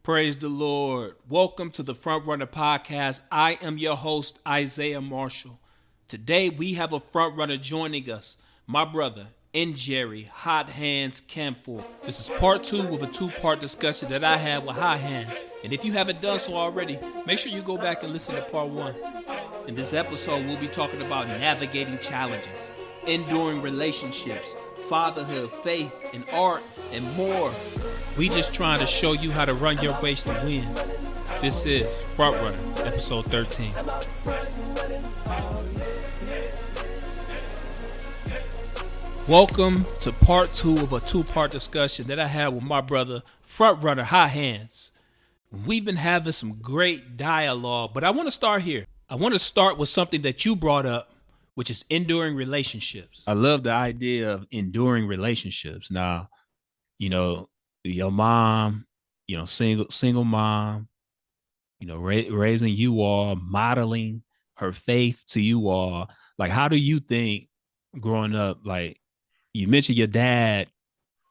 Praise the Lord. Welcome to the Front Runner Podcast. I am your host, Isaiah Marshall. Today we have a front runner joining us, my brother, Njeri Hot HandZ Camphor. This is part 2 of a 2-part discussion that I had with Hot Hands. And if you haven't done so already, make sure you go back and listen to part 1. In this episode, we'll be talking about navigating challenges, enduring relationships, fatherhood, faith, and art, and more. We just trying to show you how to run your race to win. This is Front Runner, episode 13. Welcome to part 2 of a 2-part discussion that I had with my brother, Front Runner Hot Hands. We've been having some great dialogue, but I want to start here. I want to start with something that you brought up, which is enduring relationships. I love the idea of enduring relationships. Now, your mom, single mom, raising you all, modeling her faith to you all. Like, how do you think growing up, like you mentioned your dad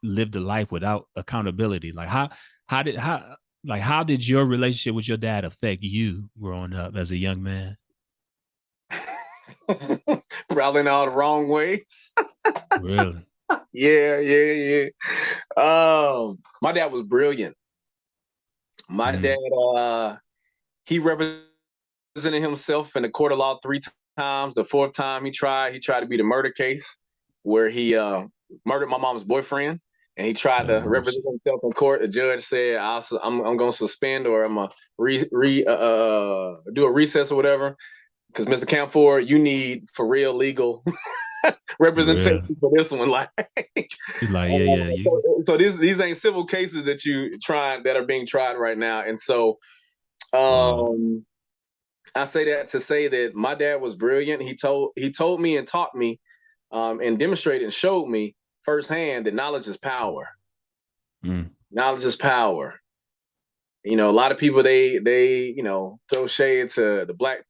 lived a life without accountability. Like how did your relationship with your dad affect you growing up as a young man? Probably in all the wrong ways. Really? Yeah. My dad was brilliant. My dad, he represented himself in the court of law 3 times. The 4th time he tried to be the murder case where he murdered my mom's boyfriend, and he tried to represent himself in court. The judge said, "I'm going to suspend, or I'm going to do a recess or whatever, because Mr. Camphor, you need for real legal representation for this one." So these ain't civil cases that are being tried right now, and so I say that to say that my dad was brilliant. He told me and taught me, and demonstrated and showed me firsthand that knowledge is power. Knowledge is power. A lot of people they throw shade to the Black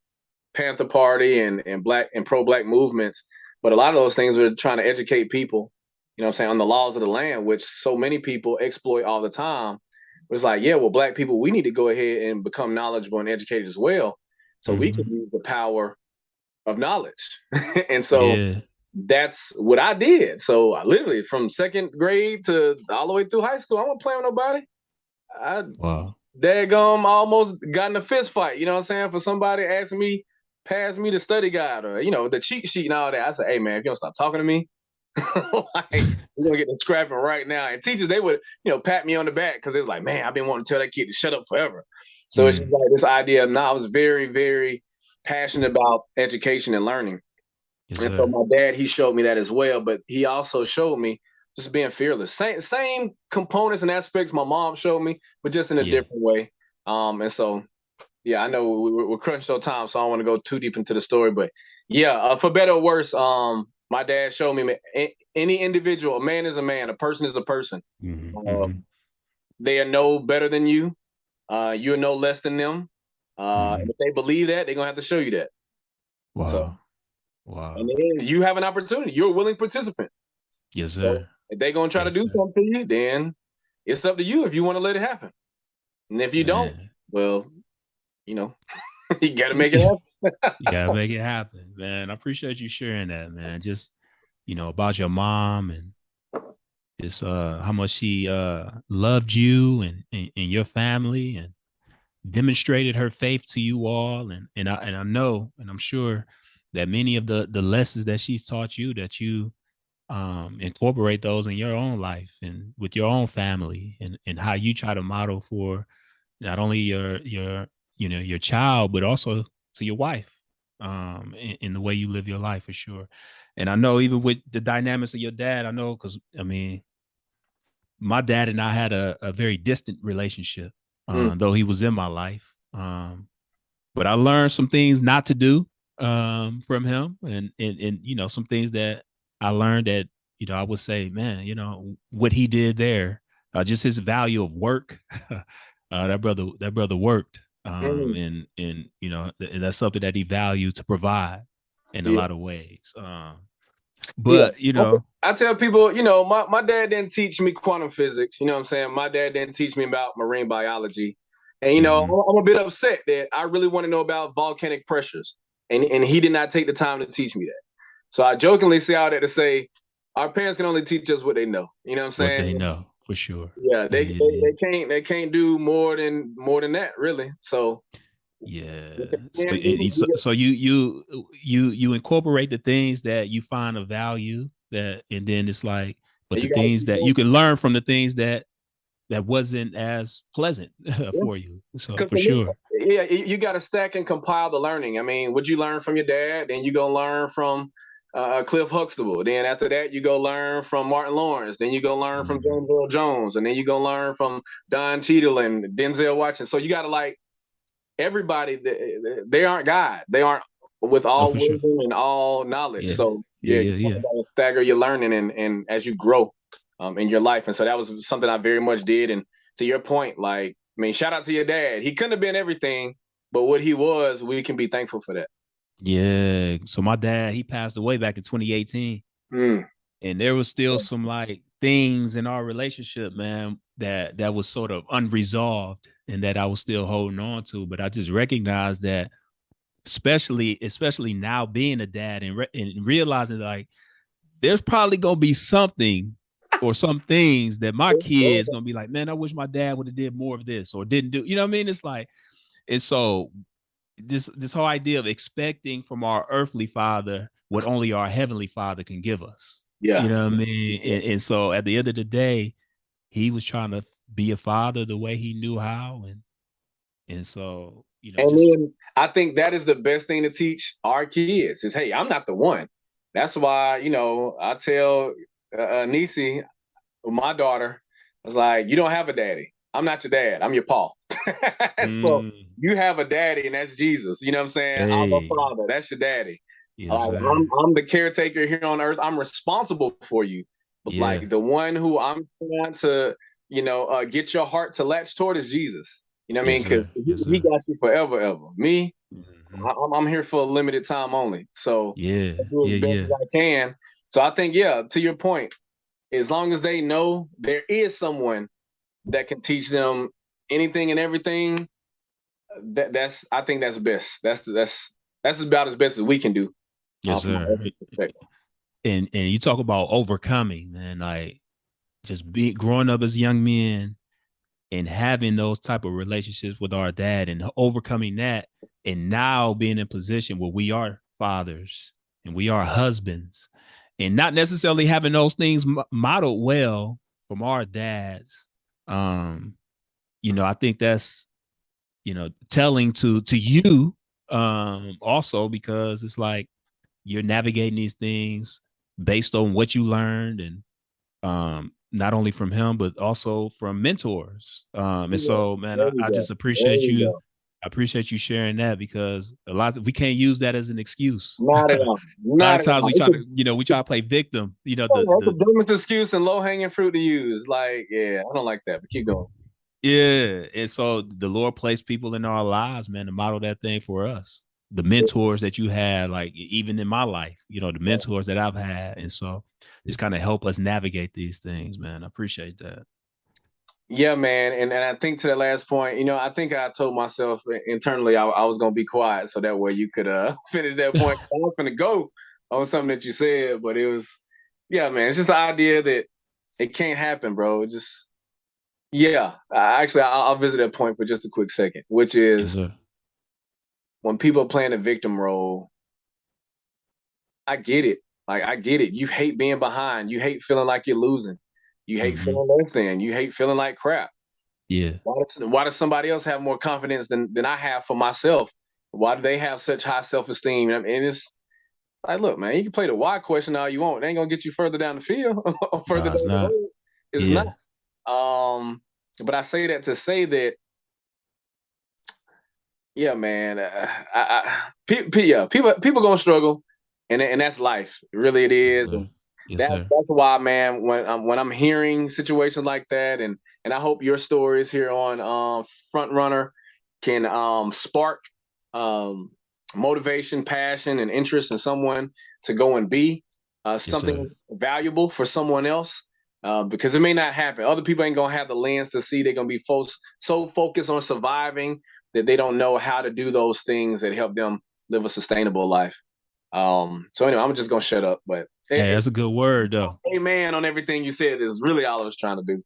Panther Party and black and pro-black movements, but a lot of those things are trying to educate people, on the laws of the land, which so many people exploit all the time. It's like, yeah, well, Black people, we need to go ahead and become knowledgeable and educated as well, so we can use the power of knowledge. And so that's what I did. So I literally, from 2nd grade to all the way through high school, I wasn't playing with nobody. Daggum almost got in a fist fight, for somebody asking me, pass me the study guide or, the cheat sheet and all that. I said, hey man, if you don't stop talking to me, we're gonna get to scrapping right now. And teachers, they would, pat me on the back, because it was like, man, I've been wanting to tell that kid to shut up forever. So it's just like this idea of I was very, very passionate about education and learning. Yes, and so my dad, he showed me that as well, but he also showed me just being fearless. Same components and aspects my mom showed me, but just in a different way. And so, I know we're crunched on time, so I don't want to go too deep into the story, but for better or worse, my dad showed me any individual, a man is a man, a person is a person. They are no better than you. You're no less than them. And if they believe that, they're going to have to show you that. Wow. And then you have an opportunity. You're a willing participant. Yes, sir. So if they're going to try to do something to you, then it's up to you if you want to let it happen. And if you don't, well, you got to make it happen. You got to make it happen, man. I appreciate you sharing that, man. Just, about your mom and just how much she loved you and your family and demonstrated her faith to you all. And I know, and I'm sure that many of the lessons that she's taught you, that you incorporate those in your own life and with your own family, and how you try to model for not only your child, but also to your wife, in the way you live your life, for sure. And I know even with the dynamics of your dad, I know, because my dad and I had a very distant relationship, though he was in my life. But I learned some things not to do from him, and some things that I learned that, I would say, man, what he did there, just his value of work. That brother worked, and that's something that he valued to provide in a lot of ways. Yeah. But, you know, I tell people, my dad didn't teach me quantum physics. You know what I'm saying? My dad didn't teach me about marine biology. And, I'm a bit upset that I really want to know about volcanic pressures. And he did not take the time to teach me that. So I jokingly say all that to say, our parents can only teach us what they know. You know what I'm what saying? they know for sure. Yeah, Yeah, they can't do more than that, really. So yeah. what they So, can do, so you incorporate the things that you find of value, that, and then it's like, but the you gotta things keep that going. you can learn from the things that wasn't as pleasant Yeah. for you. So 'Cause for sure. yeah, you got to stack and compile the learning. I mean, what you learn from your dad, then you go learn from Cliff Huxtable. Then after that, you go learn from Martin Lawrence. Then you go learn from Mhm. James Earl Jones, and then you go learn from Don Cheadle and Denzel Washington. So you got to like everybody. They aren't God. They aren't with Oh, all for sure. wisdom and all knowledge. Yeah. So Yeah. yeah, Yeah. you Yeah. got to stagger your learning and as you grow in your life. And so that was something I very much did. And to your point, like, I mean, shout out to your dad. He couldn't have been everything, but what he was, we can be thankful for that. Yeah. So my dad, he passed away back in 2018. Mm. And there was still some like things in our relationship, man, that was sort of unresolved and that I was still holding on to. But I just recognized that, especially now being a dad and realizing like there's probably gonna be something or some things that my kids gonna be like, man, I wish my dad would have did more of this or didn't do. You know what I mean? It's like, and so this whole idea of expecting from our earthly father what only our heavenly father can give us. Yeah. You know what I mean? And so at the end of the day, he was trying to be a father the way he knew how. And so, And just then I think that is the best thing to teach our kids is, hey, I'm not the one. That's why, I tell Nisi, my daughter, I was like, you don't have a daddy. I'm not your dad. I'm your Paul. So you have a daddy, and that's Jesus. You know what I'm saying? I'm a hey, father. That's your daddy. yes, Like sir. I'm the caretaker here on earth. I'm responsible for you. But Yeah, like the one who I'm trying to, get your heart to latch toward is Jesus. You know what I yes, mean? Because sir. Yes, he sir. got you forever, ever. Me, Mhm. I'm here for a limited time only. So Yeah, I do yeah, as best as yeah. I can. So I think, yeah, to your point, as long as they know there is someone that can teach them anything and everything, that's I think that's best. That's about as best as we can do Yes, from sir. my perspective. And you talk about overcoming, man, like just be growing up as young men and having those type of relationships with our dad and overcoming that, and now being in a position where we are fathers and we are husbands, and not necessarily having those things modeled well from our dads. um I think that's, telling to you, also, because it's like you're navigating these things based on what you learned, and not only from him but also from mentors. And Yeah, so, man, there I, we I go. just There appreciate we you. go. I appreciate you sharing that, because we can't use that as an excuse. Not at A all. lot Not of at times all. It's we try to play victim. that's the dumbest excuse and low hanging fruit to use. Like, yeah, I don't like that. But keep going. Yeah. And so the Lord placed people in our lives, man, to model that thing for us. The mentors that you had, like even in my life, the mentors that I've had. And so just kind of help us navigate these things, man. I appreciate that. Yeah, man. And I think to the last point, I think I told myself internally I was gonna be quiet so that way you could finish that point. I was gonna go on something that you said, but it was yeah, man. It's just the idea that it can't happen, bro. It just yeah. Actually, I'll visit that point for just a quick second, which Yes, is sir. when people play in the victim role, I get it. Like I get it. You hate being behind. You hate feeling like you're losing. You hate Mm-hmm. feeling less than. You hate feeling like crap. Yeah. Why does somebody else have more confidence than I have for myself? Why do they have such high self-esteem? I mean, it's like, look, man, you can play the why question all you want. It ain't gonna get you further down the field or further No, down it's the not. road. It's not. Yeah. But I say that to say that, yeah, man, yeah, people gonna struggle, and that's life. Really, it Yes, is. sir. And Yes, that's sir. that's why, man, when I'm hearing situations like that, and I hope your stories here on Front Runner can spark um, motivation, passion, and interest in someone to go and be. something valuable for someone else. Because it may not happen. Other people ain't gonna have the lens to see. They're gonna be so focused on surviving that they don't know how to do those things that help them live a sustainable life. So anyway, I'm just gonna shut up. But hey, that's a good word, though. Amen on everything you said is really all I was trying to do.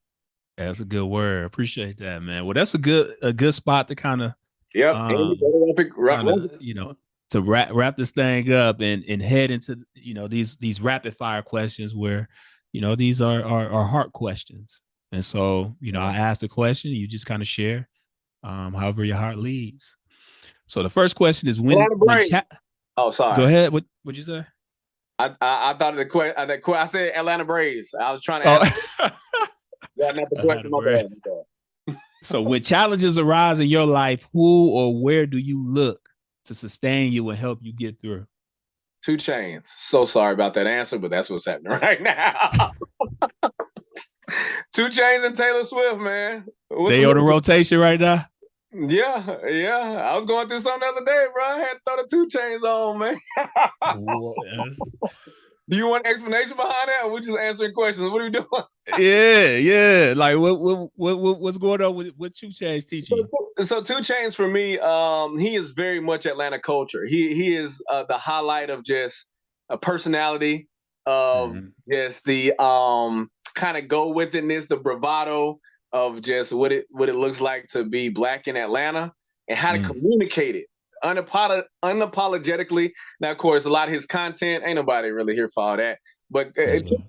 That's a good word. Appreciate that, man. Well, that's a good spot to kind of, you know, to wrap this thing up and head into, you know, these rapid fire questions where, you know, these are heart questions. And so, you know, I asked a question, you just kind of share however your heart leads. So the first question is oh, sorry. Go ahead. What'd you say? I thought of the question. I said Atlanta Braves. I was trying to ask. Not the question. So when challenges arise in your life, who or where do you look to sustain you and help you get through? 2 Chainz. So sorry about that answer, but that's what's happening right now. 2 Chainz and Taylor Swift, man. They on the rotation right now? Yeah. I was going through something the other day, bro. I had to throw the 2 Chainz on, man. Do you want an explanation behind that, or we just answering questions? What are we doing? Yeah. Like what's going on with 2 Chainz teaching you? So 2 Chainz for me, he is very much Atlanta culture. He is the highlight of just a personality of just the kind of go with itness, the bravado of just what it looks like to be Black in Atlanta and how to communicate it unapologetically. Now, of course, a lot of his content, ain't nobody really here for all that. But 2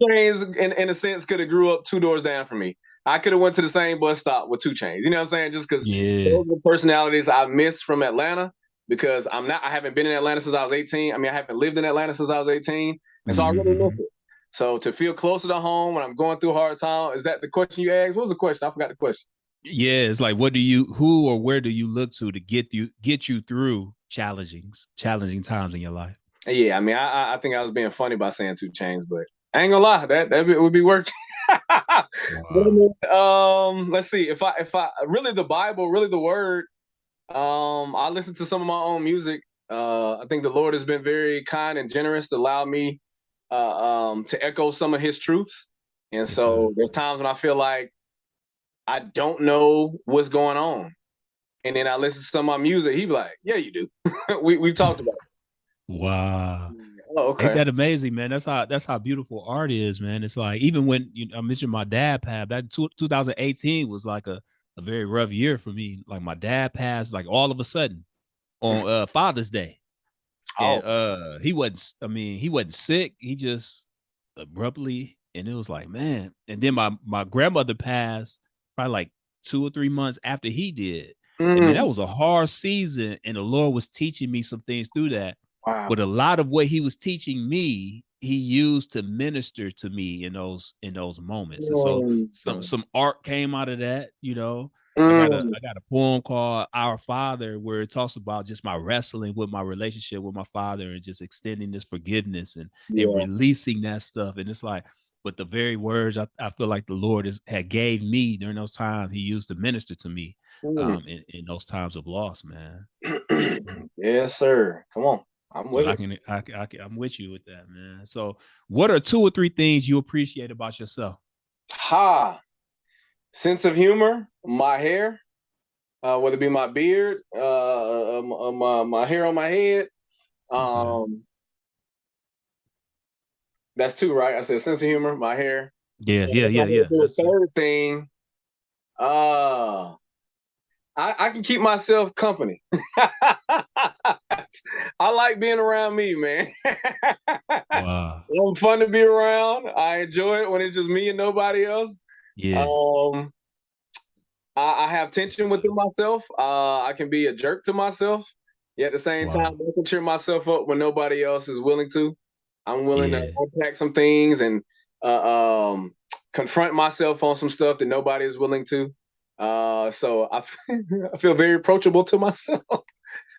Chainz, in a sense, could have grew up 2 doors down from me. I could have went to the same bus stop with 2 Chainz. You know what I'm saying? Just because those are the personalities I miss from Atlanta, because I haven't been in Atlanta since I was 18. I mean, I haven't lived in Atlanta since I was 18. And so I really miss it. So to feel closer to home when I'm going through a hard time, is that the question you asked? What was the question? I forgot the question. Yeah, it's like, who or where do you look to get you through challenging times in your life? Yeah, I mean, I think I was being funny by saying 2 Chainz, but I ain't gonna lie, that would be working. Wow. Let's see. If I really the Bible, really the Word, I listen to some of my own music. I think the Lord has been very kind and generous to allow me to echo some of His truths, and so there's times when I feel like I don't know what's going on. And then I listen to some of my music. He be like, yeah, you do. We've talked about it. Wow. Oh, okay. Ain't that amazing, man? That's how beautiful art is, man. It's like, even when I mentioned my dad passed, back 2018 was like a very rough year for me. Like my dad passed like all of a sudden on Father's Day. And he wasn't sick. He just abruptly, and it was like, man. And then my grandmother passed probably like 2 or 3 months after he did. I mean, that was a hard season, and the Lord was teaching me some things through that. Wow. But a lot of what He was teaching me, He used to minister to me in those moments. And so some art came out of that. You know, I got a poem called Our Father, where it talks about just my wrestling with my relationship with my father and just extending this forgiveness and releasing that stuff. And it's like, but the very words I feel like the Lord had gave me during those times, He used to minister to me in those times of loss, man. Yes, sir. Come on. I'm with I'm with you with that, man. So what are 2 or 3 things you appreciate about yourself? Sense of humor, my hair, whether it be my beard, my hair on my head. That's 2, right? I said sense of humor, my hair. Yeah. The third thing, I can keep myself company. I like being around me, man. Wow. It's fun to be around. I enjoy it when it's just me and nobody else. Yeah. I have tension within myself. I can be a jerk to myself. Yet at the same time, I can cheer myself up when nobody else is willing to. I'm willing to unpack some things and confront myself on some stuff that nobody is willing to. So I feel very approachable to myself.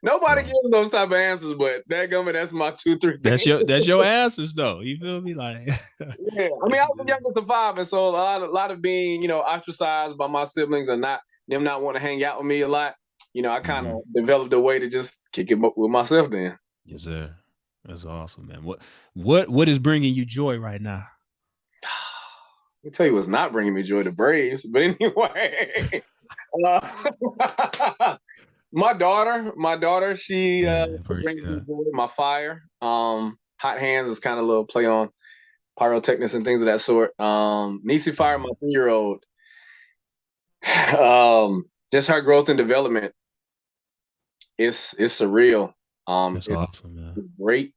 Nobody gives those type of answers, but that's my 2, 3 things. That's your answers, though. You feel me? Like, yeah. I mean, I was the youngest of 5, and so a lot of being, ostracized by my siblings and them not want to hang out with me a lot. I kind of developed a way to just kick it up with myself then. Yes, sir. That's awesome, man. What is bringing you joy right now? Let me tell you what's not bringing me joy, the Braves. But anyway, my daughter, she Man, praise brings me God. joy. My fire. Hot hands is kind of a little play on pyrotechnics and things of that sort. Nisi Fire, my 3-year-old. Just her growth and development. It's surreal. That's It's awesome, man. great.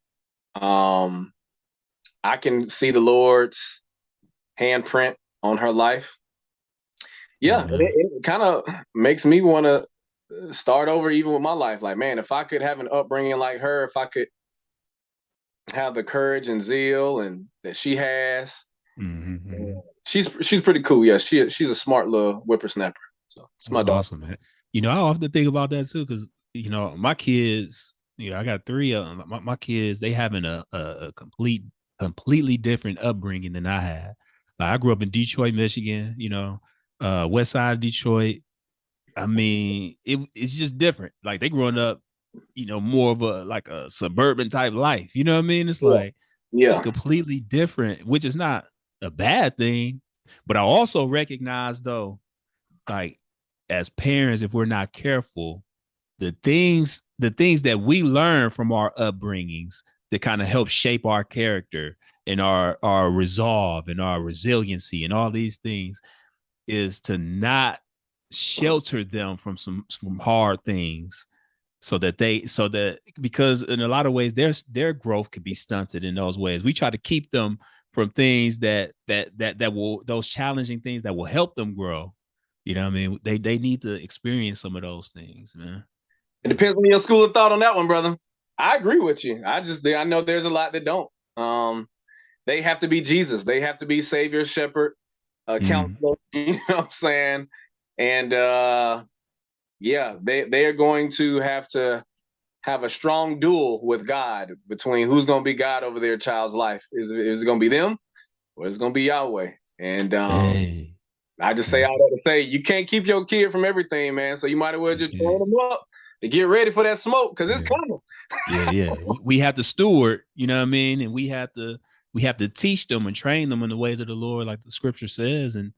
Um, I can see the Lord's handprint on her life. Yeah, Amen. it kind of makes me want to start over even with my life. Like, man, if I could have an upbringing like her, if I could have the courage and zeal and that she has, Mm-hmm, mm-hmm. she's pretty cool. Yeah, she's a smart little whippersnapper. So it's That's my daughter. awesome, man. I often think about that too, because my kids, I got three of them. My kids, they having a completely different upbringing than I had. Like, I grew up in Detroit, Michigan, west side of Detroit. I mean, it's just different. Like, they growing up, more of a suburban type life. You know what I mean? It's Yeah, like it's yeah, completely different, which is not a bad thing. But I also recognize, though, like, as parents, if we're not careful, the things that we learn from our upbringings that kind of help shape our character and our resolve and our resiliency and all these things is to not shelter them from hard things, so that because in a lot of ways their growth could be stunted in those ways. We try to keep them from things that will, those challenging things that will help them grow. You know what I mean? They need to experience some of those things, man. it depends on your school of thought on that one, brother. I agree with you. I know there's a lot that don't. They have to be Jesus. They have to be Savior, Shepherd, Mm. Counselor. You know what I'm saying? And yeah, they are going to have a strong duel with God between who's going to be God over their child's life. Is it going to be them or is it going to be Yahweh? And Hey, I just say yes, all that to say you can't keep your kid from everything, man. So you might as well just train them up to get ready for that smoke because it's yeah, coming. yeah. We have to steward, you know what I mean, and we have to teach them and train them in the ways of the Lord, like the Scripture says, and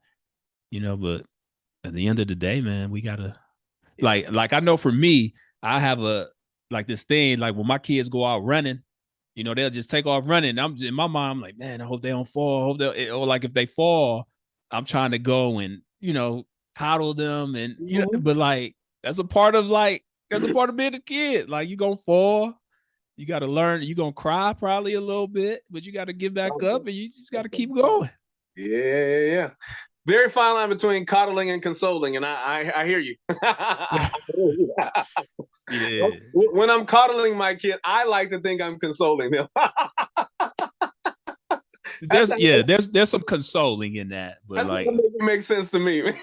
but at the end of the day, man, we gotta, Yeah. like I know for me, I have a like this thing, like when my kids go out running, they'll just take off running. I'm in my mind, I'm like, man, I hope they don't fall. I hope they, or like if they fall, I'm trying to go and coddle them, and Mhm. but like that's a part of being a kid. Like, you gonna fall, you got to learn. You're gonna cry probably a little bit, but you got to get back up, and you just got to keep going. Yeah. Very fine line between coddling and consoling, and I hear you. Yeah. When I'm coddling my kid, I like to think I'm consoling them. that's There's how, yeah, there's some consoling in that, but that's like, what makes sense to me.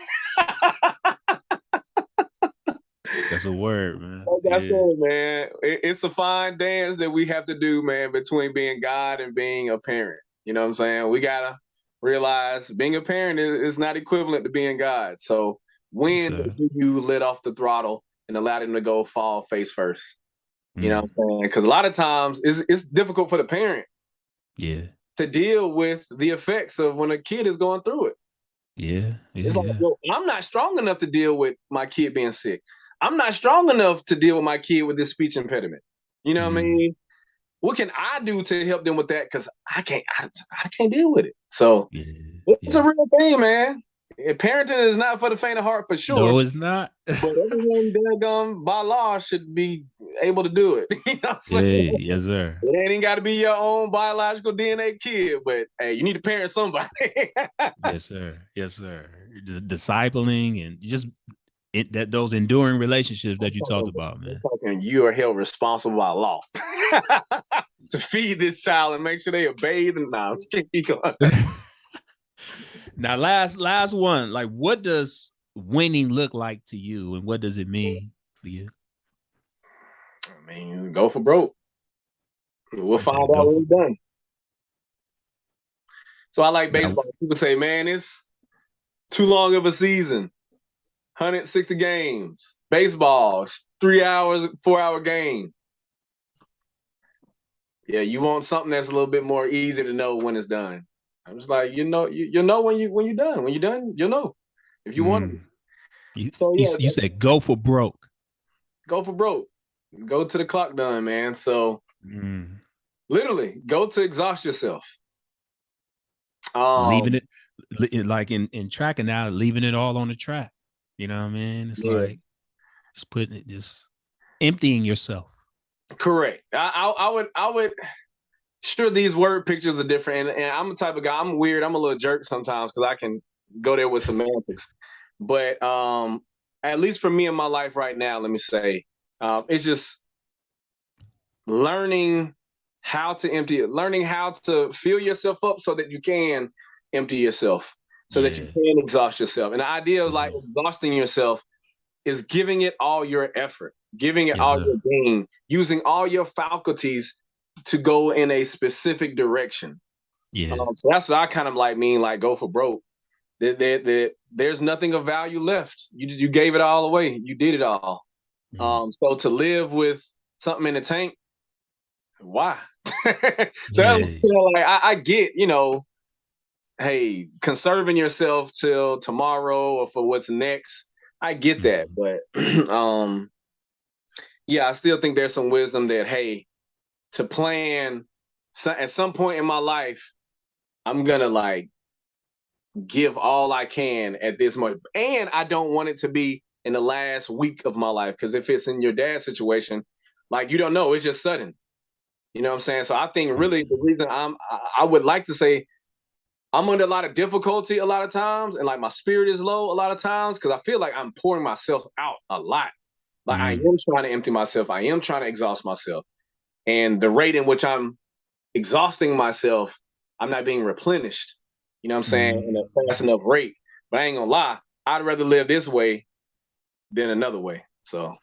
that's a word, man. Like I Yeah. said, man, it's a fine dance that we have to do, man, between being God and being a parent. You know what I'm saying? We gotta realize being a parent is not equivalent to being God. So Yes, when sir. do you let off the throttle and allow them to go fall face first? You know Mm. what I'm saying? Because a lot of times it's difficult for the parent Yeah. to deal with the effects of when a kid is going through it. Yeah. Yeah. It's like, Yeah. yo, I'm not strong enough to deal with my kid being sick. I'm not strong enough to deal with my kid with this speech impediment. You know what I Mm. mean? What can I do to help them with that? Because I can't deal with it. So Yeah. it's a Yeah. real thing, man. Parenting is not for the faint of heart for sure, No, it's not. but everyone daggone by law should be able to do it. You know what I'm saying? Hey, yes, sir. It ain't got to be your own biological DNA kid, but hey, you need to parent somebody. Yes, sir. Yes, sir. Discipling and just those enduring relationships that you talked about, I'm man. talking you are held responsible by law to feed this child and make sure they are bathed. And nah, I'm just kidding. Now, last one. Like, what does winning look like to you, and what does it mean for you? I mean, go for broke. We'll You find said out go when for we're done. So I like now. baseball. People say, man, it's too long of a season. 160 games. Baseball, 3 hours, 4 hour game. Yeah, you want something that's a little bit more easy to know when it's done. I'm just like, you'll know when you're done. When you're done, you'll know if you want it. You, So you yeah, you said go for broke. go for broke. Go to the clock done, man. So Mm. literally, go to exhaust yourself. Leaving Um, it like in tracking out, leaving it all on the track. You know what I mean? It's yeah, like just putting it, just emptying yourself. correct. I would. Sure, these word pictures are different, and I'm the type of guy. I'm weird. I'm a little jerk sometimes because I can go there with semantics. But at least for me in my life right now, let me say, it's just learning how to empty it, learning how to fill yourself up so that you can empty yourself, so that you Yeah. can exhaust yourself. And the idea of Yes, like sir. exhausting yourself is giving it all your effort, giving it Yes, all sir. your being, using all your faculties to go in a specific direction. Yeah. So that's what I kind of like mean, like go for broke. There's nothing of value left. You gave it all away. You did it all. Mm. So to live with something in the tank, why? So that's, Yeah. like I get, hey, conserving yourself till tomorrow or for what's next. I get that, Mm. but yeah, I still think there's some wisdom that hey, to plan at some point in my life, I'm gonna like give all I can at this moment. And I don't want it to be in the last week of my life. Because if it's in your dad's situation, like you don't know, it's just sudden. You know what I'm saying? So I think Mm. really the reason I would like to say I'm under a lot of difficulty a lot of times, and like my spirit is low a lot of times because I feel like I'm pouring myself out a lot. Like I Mm. am trying to empty myself, I am trying to exhaust myself. And the rate in which I'm exhausting myself, I'm not being replenished. You know what I'm saying? In a fast Mm. enough rate. But I ain't gonna lie, I'd rather live this way than another way. So,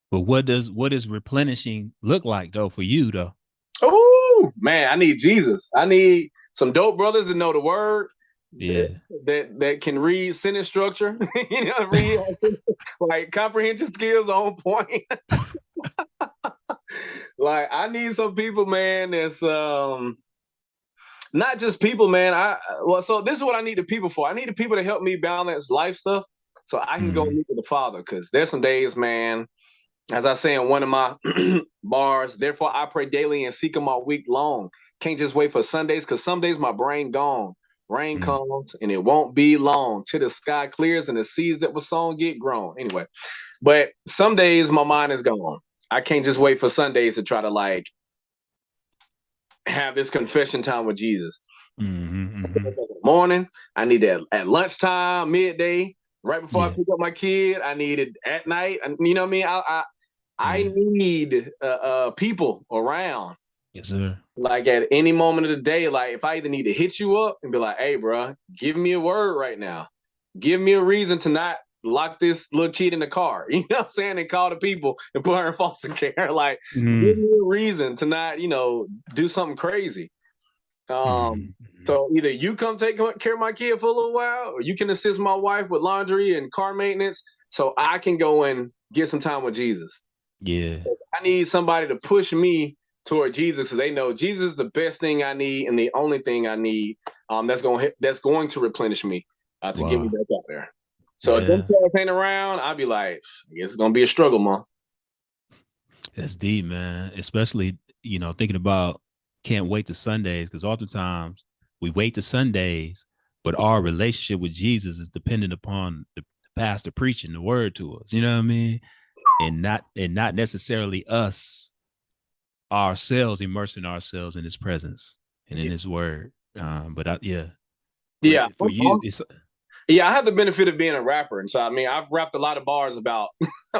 But what does replenishing look like though for you though? oh man, I need Jesus. I need some dope brothers that know the word, that Yeah. that can read sentence structure. Read like comprehension skills on point. Like I need some people, man. That's not just people, man. So this is what I need the people for. I need the people to help me balance life stuff so I can go Mm. meet with the Father. Because there's some days, man, as I say in one of my bars, therefore I pray daily and seek him all week long. Can't just wait for Sundays because some days my brain gone. Rain Mm. comes and it won't be long till the sky clears and the seeds that were sown get grown. Anyway, but some days my mind is gone. I can't just wait for Sundays to try to like have this confession time with Jesus. Mm-hmm, mm-hmm. Morning, I need that at lunchtime, midday, right before I Yeah. pick up my kid. I need it at night. You know what I mean? I Yeah. need people around. Yes, sir. Like at any moment of the day, like if I either need to hit you up and be like, "Hey, bro, give me a word right now. Give me a reason to not lock this little kid in the car." You know what I'm saying? And call the people and put her in foster care. Like, give Mm. me a reason to not, do something crazy. Mm-hmm. So either you come take care of my kid for a little while, or you can assist my wife with laundry and car maintenance, so I can go and get some time with Jesus. Yeah. I need somebody to push me toward Jesus because they know Jesus is the best thing I need and the only thing I need. That's going to replenish me to get me Wow. back out there. So if them Yeah. cats ain't around, I'll be like, I guess it's gonna be a struggle, month. That's deep, man. Especially, thinking about can't wait to Sundays because oftentimes we wait to Sundays, but our relationship with Jesus is dependent upon the pastor preaching the word to us. You know what I mean? And not necessarily us ourselves immersing ourselves in His presence and in Yeah, His word. Yeah, but yeah. for you, it's Yeah, I have the benefit of being a rapper, and so I mean, I've rapped a lot of bars about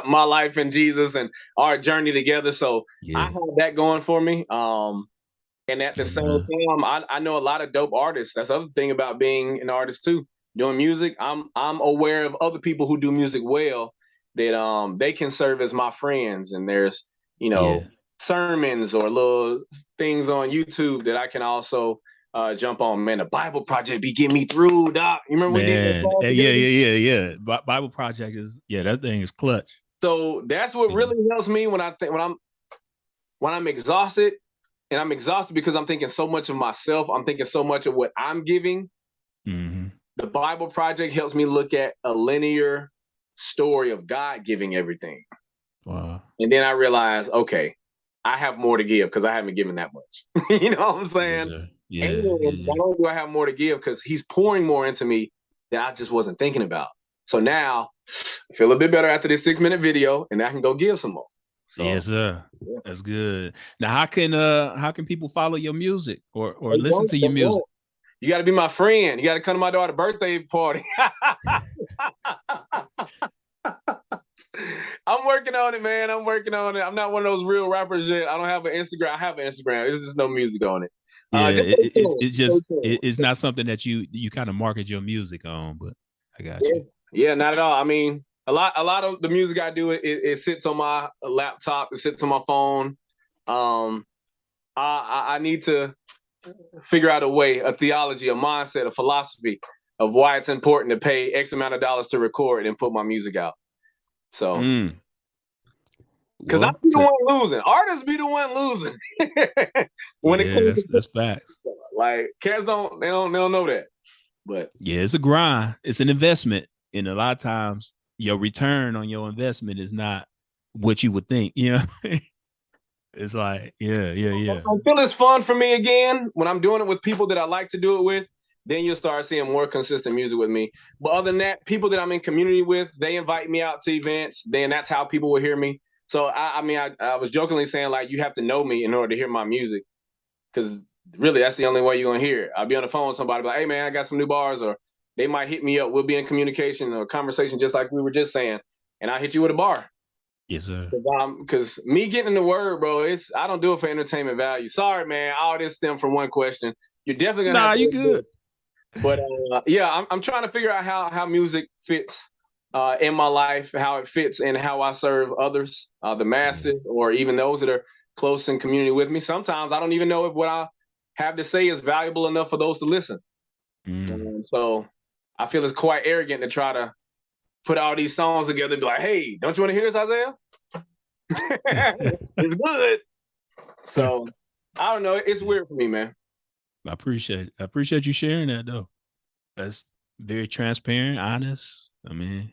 my life and Jesus and our journey together. So I yeah, have that going for me. And at the same amen. time, I know a lot of dope artists. That's the other thing about being an artist too. Doing music, I'm aware of other people who do music well that they can serve as my friends. And there's you know Yeah. sermons or little things on YouTube that I can also jump on. Man, the Bible Project be getting me through, Doc. You remember we did that Man, class yeah, together? yeah, yeah, yeah. Bible Project is that thing is clutch. So that's what Yeah. really helps me when I'm exhausted. and I'm exhausted because I'm thinking so much of myself. I'm thinking so much of what I'm giving. Mm-hmm. The Bible Project helps me look at a linear story of God giving everything. Wow. And then I realized, okay, I have more to give because I haven't given that much. You know what I'm saying? Yes, Yeah, and not only do I have more to give because he's pouring more into me that I just wasn't thinking about. So now I feel a bit better after this 6-minute video, and I can go give some more. So, yes, sir. Yeah. That's good. Now, how can people follow your music or listen to your music? You got to be my friend. You got to come to my daughter's birthday party. I'm working on it, man. I'm working on it. I'm not one of those real rappers yet. I don't have an Instagram. I have an Instagram. There's just no music on it. Yeah, it's not something that you kind of market your music on, but I got you. Yeah, not at all. I mean, a lot of the music I do, it sits on my laptop. It sits on my phone. I need to figure out a way, a theology, a mindset, a philosophy of why it's important to pay X amount of dollars to record and put my music out. So, because I be the one losing. Artists be the one losing. When it comes that's facts. Like cats don't know that. But yeah, it's a grind. It's an investment, and a lot of times your return on your investment is not what you would think. You know, it's like yeah. Until it's fun for me again, when I'm doing it with people that I like to do it with, then you'll start seeing more consistent music with me. But other than that, people that I'm in community with, they invite me out to events. Then that's how people will hear me. So I mean, I was jokingly saying like you have to know me in order to hear my music, because really that's the only way you're gonna hear it. I'll be on the phone with somebody like, hey man, I got some new bars, or they might hit me up. We'll be in communication or conversation just like we were just saying, and I hit you with a bar. Yes, sir. Because me getting in the word, bro, I don't do it for entertainment value. Sorry, man. All this stemmed from one question. You're definitely gonna have to. You good. But yeah, I'm trying to figure out how music fits in my life, how it fits in how I serve others, the masses, or even those that are close in community with me. Sometimes I don't even know if what I have to say is valuable enough for those to listen. So I feel it's quite arrogant to try to put all these songs together and be like, hey, don't you want to hear this, Isaiah? It's good. So I don't know. It's weird for me, man. I appreciate you sharing that though. That's very transparent, honest. I mean,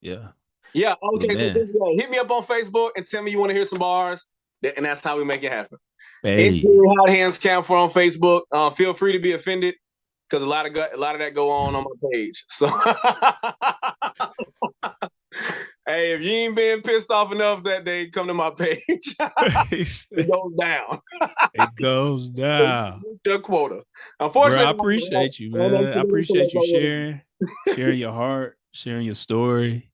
yeah. Yeah. Okay. So hit me up on Facebook and tell me you want to hear some bars, and that's how we make it happen. Hey. Njeri Hot HandZ Camphor on Facebook. Feel free to be offended because a lot of that go on my page. So, hey, if you ain't been pissed off enough that day, come to my page. It goes down. It goes down. Your quota. Unfortunately, bro, I appreciate you, man. I appreciate you sharing your heart, sharing your story.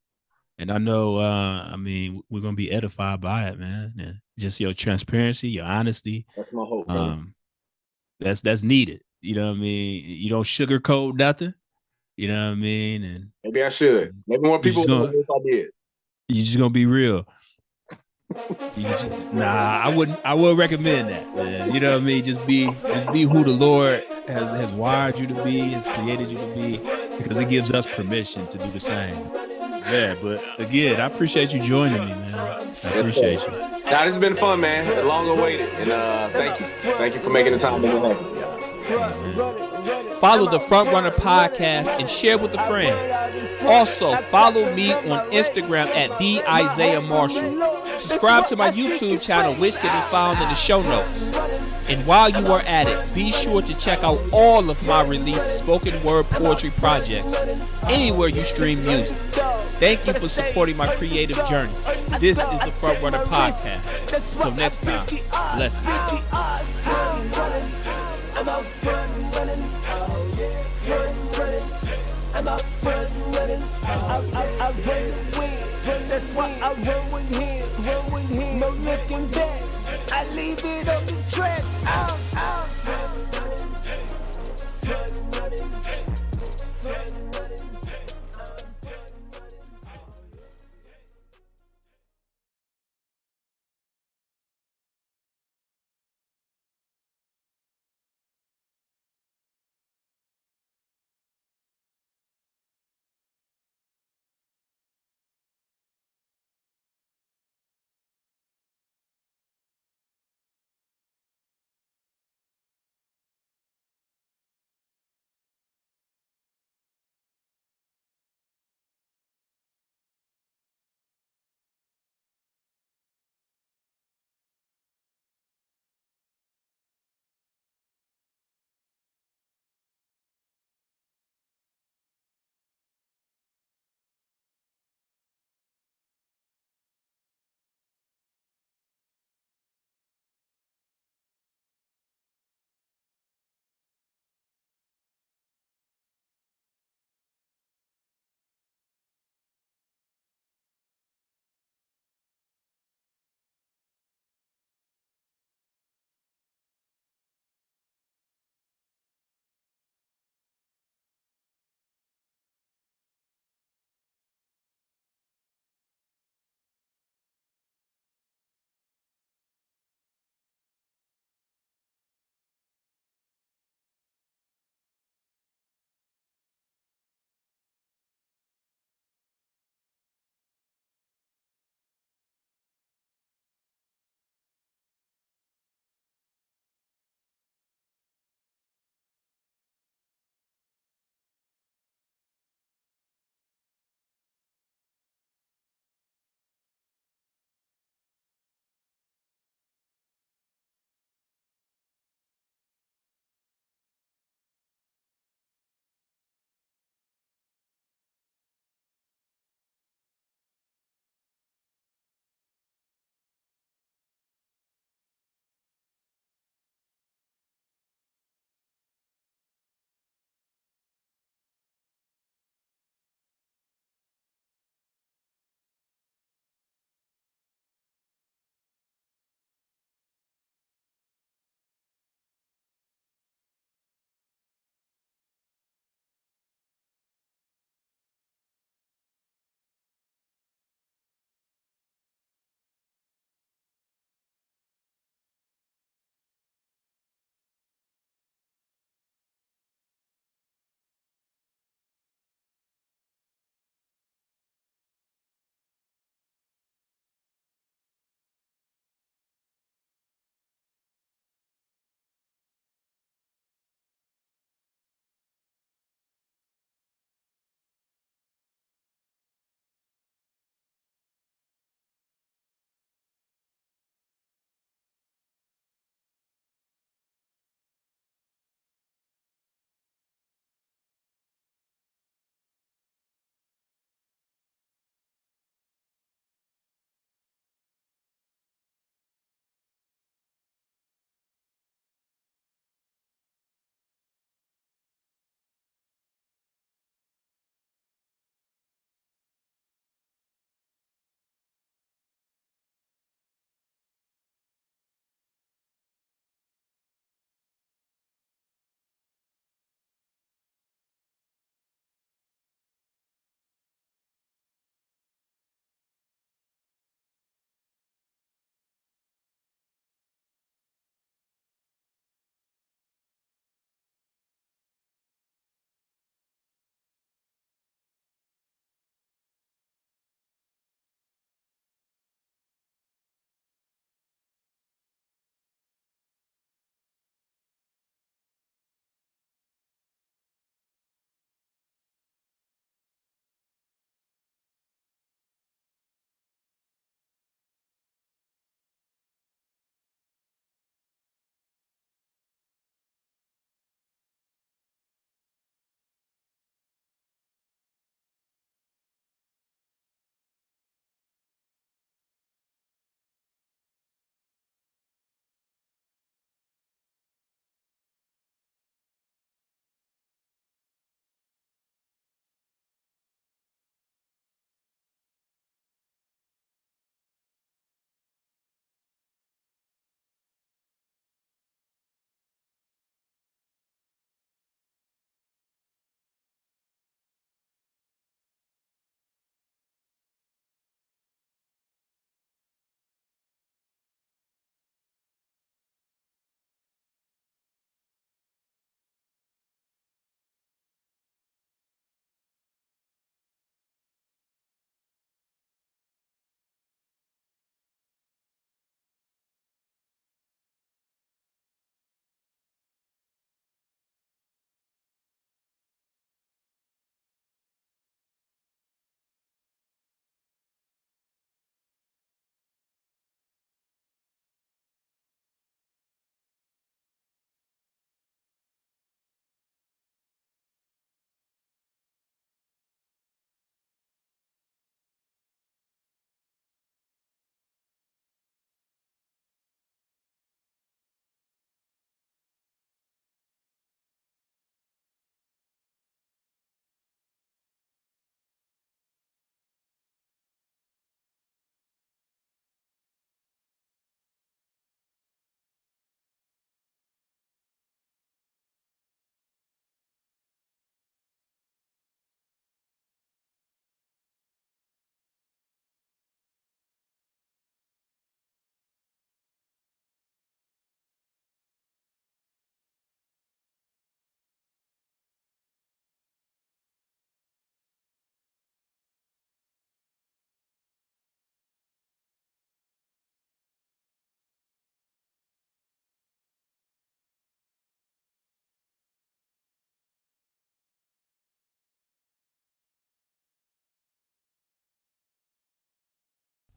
And I know, I mean, we're gonna be edified by it, man. And just your transparency, your honesty. That's my hope, man. That's needed. You know what I mean? You don't sugarcoat nothing. You know what I mean? And maybe I should. Maybe more people would know if I did. You're just gonna be real. I would recommend that, man. You know what I mean? Just be who the Lord has wired you to be, has created you to be, because it gives us permission to do the same. Yeah, but again, I appreciate you joining me, man. I appreciate you. Nah, this has been fun, man. Long awaited, and thank you for making the time to do that. Follow the Front Runner Podcast and share with a friend. Also, follow me on Instagram at the Isaiah Marshall. Subscribe to my YouTube channel, which can be found in the show notes. And while you are at it, be sure to check out all of my released spoken word poetry projects anywhere you stream music. Thank you for supporting my creative journey. This is the Front Runner Podcast. Until next time, blessings. That's why I run with him, no looking back. I leave it on the track.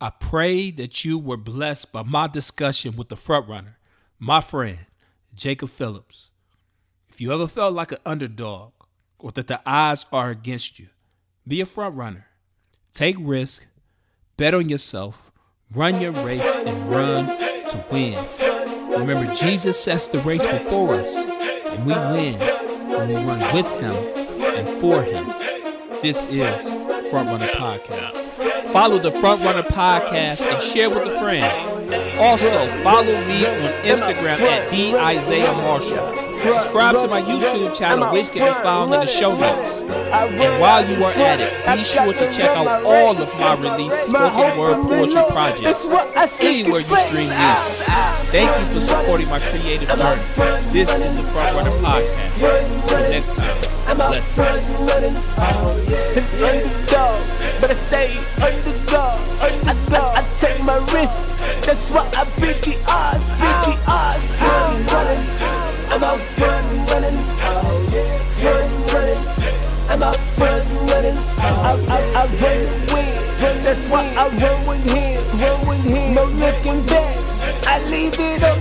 I pray that you were blessed by my discussion with the front runner, my friend, Jacob Phillips. If you ever felt like an underdog or that the odds are against you, be a front runner. Take risks, bet on yourself, run your race, and run to win. Remember, Jesus sets the race before us, and we win when we run with him and for him. This is Front Runner Podcast. Follow the Front Runner Podcast and share with a friend. Also, follow me on Instagram at @DIsaiahMarshall. Subscribe to my YouTube channel, which can be found in the show notes. And while you are at it, be sure to check out all of my released spoken word poetry projects anywhere you stream music. Thank you for supporting my creative journey. This is the Front Runner Podcast. Until next time, blessings. But I stay underdog. I take my risks. That's why I beat the odds. I'm out front running. Front running. I'm out front running. I run and win. That's why I run with him. No looking back. I leave it up.